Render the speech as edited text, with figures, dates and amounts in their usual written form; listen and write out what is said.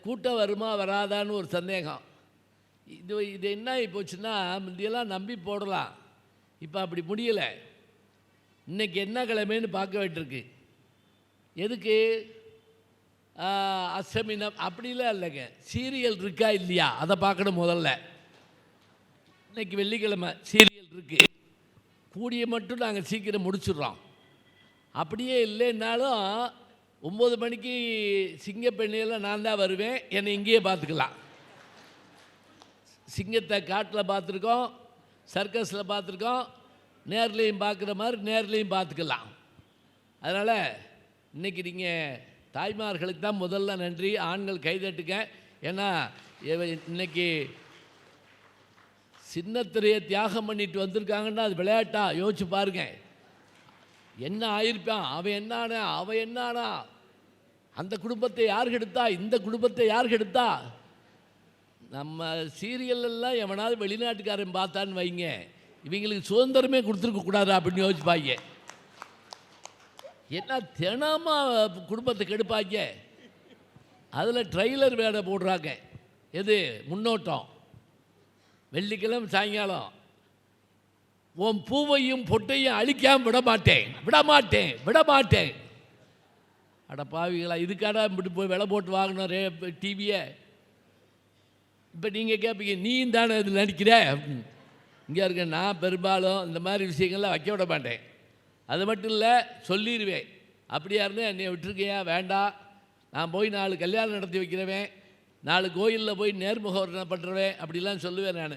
கூட்டம் வருமா வராதான்னு ஒரு சந்தேகம். இது என்ன ஆகி போச்சுன்னா, முந்தியெல்லாம் நம்பி போடலாம், இப்போ அப்படி முடியலை. இன்றைக்கி என்ன கிழமைன்னு பார்க்க வேண்டியிருக்கு. எதுக்கு? அஷ்டமினம் அப்படிலாம் இல்லைங்க, சீரியல் இருக்கா இல்லையா அதை பார்க்கணும் முதல்ல. இன்றைக்கி வெள்ளிக்கிழமை சீரியல் இருக்குது, கூடிய மட்டும் நாங்கள் சீக்கிரம் முடிச்சிடுறோம். அப்படியே இல்லைன்னாலும் 9 மணிக்கு சிங்கப்பெண்ணியெல்லாம் நான் தான் வருவேன், என்னை இங்கேயே பார்த்துக்கலாம். சிங்கத்தை காட்டில் பார்த்துருக்கோம், சர்க்கஸில் பார்த்துருக்கோம், நேர்லேயும் பார்க்குற மாதிரி நேர்லேயும் பார்த்துக்கலாம். அதனால் இன்றைக்கி நீங்கள் தாய்மார்களுக்கு தான் முதல்ல நன்றி. ஆண்கள் கைதட்டுங்க. ஏன்னா இன்றைக்கி சின்னத்திரையை தியாகம் பண்ணிட்டு வந்திருக்காங்கன்னா அது விளையாட்டா? யோசிச்சு பாருங்க. என்ன ஆயிருப்பான், அவன் என்னானா, அவன் என்னானா, அந்த குடும்பத்தை யார் கெடுத்தா, இந்த குடும்பத்தை யார் கெடுத்தா. நம்ம சீரியல்லாம் எவனாவது வெளிநாட்டுக்காரன் பார்த்தான்னு வைங்க, இவங்களுக்கு சுதந்திரமே கொடுத்துருக்கக்கூடாது அப்படின்னு யோசிப்பாங்க. என்ன தினமாக குடும்பத்தை கெடுப்பாங்க. அதில் ட்ரெய்லர் வேலை போடுறாங்க. எது முன்னோட்டம்? வெள்ளிக்கிழமை சாயங்காலம் உன் பூவையும் பொட்டையும் அழிக்காமல் விடமாட்டேன். அட பாவிகளா, இதுக்காடா இப்படி போய் விலை போட்டு வாங்கினோம் டிவியை. இப்போ நீங்கள் கேட்பீங்க, நீயும் தானே இதில் நடிக்கிற. இங்கே இருக்க நான் பெரும்பாலும் இந்த மாதிரி விஷயங்கள்லாம் வைக்க விட மாட்டேன். அது மட்டும் இல்லை, சொல்லிடுவேன். அப்படியா இருந்தால் என்னை விட்டுருக்கையா, வேண்டாம், நான் போய் 4 கல்யாணம் நடத்தி வைக்கிறவேன், 4 கோயிலில் போய் நேர்முகம் பண்ணுறவேன், அப்படிலாம் சொல்லுவேன் நான்.